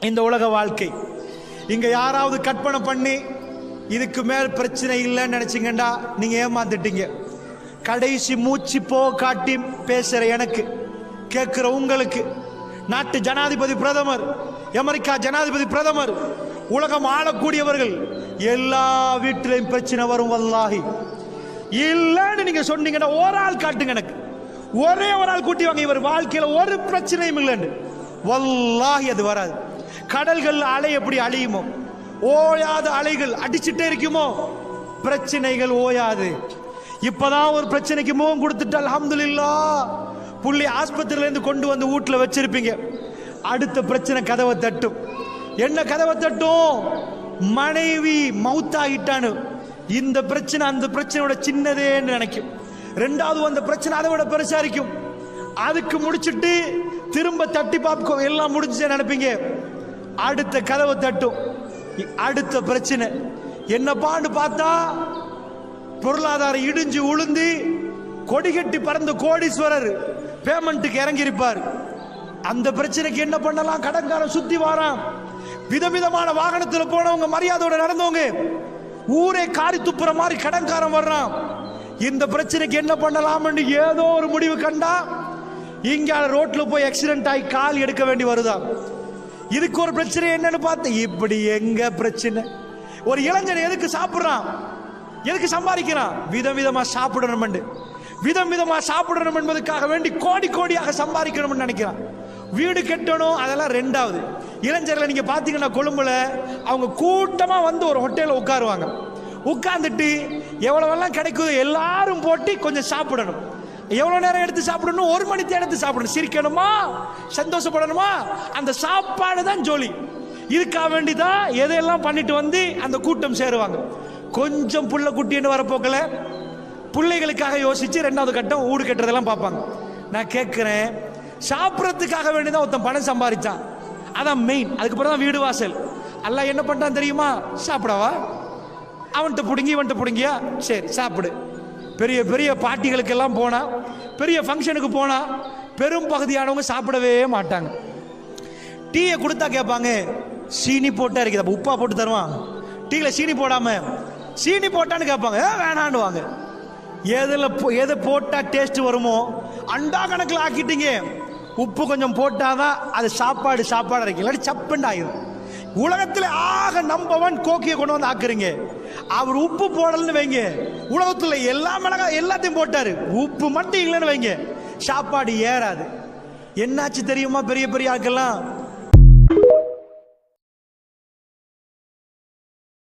இந்த உலக வாழ்க்கை. இங்க யாராவது கற்பனை பண்ணி இதுக்கு மேல் பிரச்சனை இல்லைன்னு நினைச்சிங்கண்டா நீங்க ஏமாந்துட்டீங்க. கடைசி மூச்சு போ காட்டி பேசுற எனக்கு, கேட்கிற உங்களுக்கு, நாட்டு ஜனாதிபதி பிரதமர், அமெரிக்கா ஜனாதிபதி பிரதமர், உலகம் ஆளக்கூடியவர்கள் எல்லா வீட்டிலையும் பிரச்சனை வரும். வல்லாஹி இல்லன்னு நீங்க சொன்னீங்கன்னா ஒரு ஆள் காட்டுங்க, எனக்கு ஒரே ஒரு ஆள் கூட்டி வாங்க, இவர் வாழ்க்கையில ஒரு பிரச்சனையும் இல்லைன்னு. வல்லாஹி அது வராது. கடல்கள் அலை எப்படி அழியுமோ, ஓயாத அலைகள் அடிச்சுட்டே இருக்குமோ, பிரச்சனைகள் ஓயாது. இப்பதான் ஒரு பிரச்சனைக்கு முகம் கொடுத்துட்டு அல்ஹம்துலில்லாஹ் புள்ளி ஆஸ்பத்திரியில இருந்து கொண்டு வந்து வீட்டுல வச்சிருப்பீங்க. அடுத்த பிரச்சனை கதவை தட்டும். என்ன கதவை தட்டும்? மனைவி மௌத்தாகிட்டானு. இந்த பிரச்சனை அந்த பிரச்சனையோட சின்னதேன்னு நினைக்கும். ரெண்டாவது அந்த பிரச்சனை அதை விட பெருசா இருக்கும். அதுக்கு முடிச்சுட்டு திரும்ப தட்டி பாப்போ எல்லாம் முடிஞ்சு நினைப்பீங்க. அடுத்த கதவை தட்டும். அடுத்த பிரச்சனை என்னப்பான்னு பார்த்தா பொருளாதாரம் இடிஞ்சு உளுந்து கொடிகட்டி பறந்த கோடீஸ்வரர் பேமெண்ட்டுக்கு இறங்கி இருப்பார். அந்த பிரச்சனைக்கு என்ன பண்ணலாம்? கடன்காரன் சுத்தி வாரான். விதவிதமான வாகனத்தில் போனவங்க, மரியாதையோட நடந்தவங்க, ஊரே காரி துப்புற மாதிரி கடன்காரன் வர்றான். இந்த பிரச்சனைக்கு என்ன பண்ணலாம்னு ஏதோ ஒரு முடிவு கண்டா இங்க ரோட்ல போய் ஆக்சிடென்ட் ஆகி கால் எடுக்க வேண்டி வருதான். இதுக்கு ஒரு பிரச்சனை என்னன்னு பார்த்து இப்படி எங்க பிரச்சனை? ஒரு இளைஞன் எதுக்கு சாப்பிடுறான், எதுக்கு சம்பாதிக்கிறான்? விதவிதமா சாப்பிடணும், விதம் விதமா சாப்பிடணும் என்பதற்காக வேண்டி கோடி கோடியாக சம்பாதிக்கணும்னு நினைக்கிறான். வீடு கட்டணும், அதெல்லாம் ரெண்டாவது. இளைஞர்களை நீங்க பாத்தீங்கன்னா கொழும்புல அவங்க கூட்டமா வந்து ஒரு ஹோட்டல்ல உட்காருவாங்க. உட்கார்ந்துட்டு எவ்வளவெல்லாம் கிடைக்குது எல்லாரும் போட்டி கொஞ்சம் சாப்பிடணும். எவ்வளவு நேரம் எடுத்து சாப்பிடணும்? 1 மணி எடுத்து சாப்பிடணும். சிரிக்கணுமா, சந்தோஷப்படணுமா, அந்த சாப்பாடு தான் ஜோலி. இதுக்காக வேண்டிதான் எதையெல்லாம் பண்ணிட்டு வந்து அந்த கூட்டம் சேருவாங்க. கொஞ்சம் புள்ள குட்டின்னு வரப்போக்கல பிள்ளைகளுக்காக யோசிச்சு ரெண்டாவது கட்டம் ஊடு கட்டுறதெல்லாம் பார்ப்பாங்க. நான் கேட்கிறேன், சாப்பிட்றதுக்காக வேண்டிதான் ஒருத்தன் பணம் சம்பாதிச்சான், அதான் மெயின். அதுக்கப்புறம் தான் வீடு வாசல். அல்லாஹ் என்ன பண்ணிட்டான் தெரியுமா? சாப்பிடவா, அவன்கிட்ட பிடுங்கி இவன்கிட்ட பிடுங்கியா, சரி சாப்பிடு. பெரிய பெரிய பார்ட்டிகளுக்கு எல்லாம் போனா, பெரிய ஃபங்க்ஷனுக்கு போனா பெரும் பகுதியானவங்க சாப்பிடவே மாட்டாங்க. டீயை கொடுத்தா கேட்பாங்க, சீனி போட்டா இருக்குது, உப்பா போட்டு தருவான். டீல சீனி போடாம சீனி போட்டான்னு கேட்பாங்க, வேணாண்டுவாங்க. எதை போட்டா டேஸ்ட் வருமோ அண்டா கணக்கில் ஆக்கிட்டீங்க. உப்பு கொஞ்சம் போட்டாதான் அது சாப்பாடு இருக்கு, இல்லாட்டி சப்புண்டு ஆகிடும். உலகத்தில் ஆக நம்பவன் கோக்கியை கொண்டு வந்து ஆக்குறீங்க. அவர் உப்பு போடலன்னு வைங்க, உலகத்துல எல்லா மிளகா எல்லாத்தையும் போட்டாரு, உப்பு மட்டும் இல்லைன்னு வைங்க, சாப்பாடு ஏறாது. என்னாச்சு தெரியுமா? பெரிய பெரிய ஆட்கள்லாம்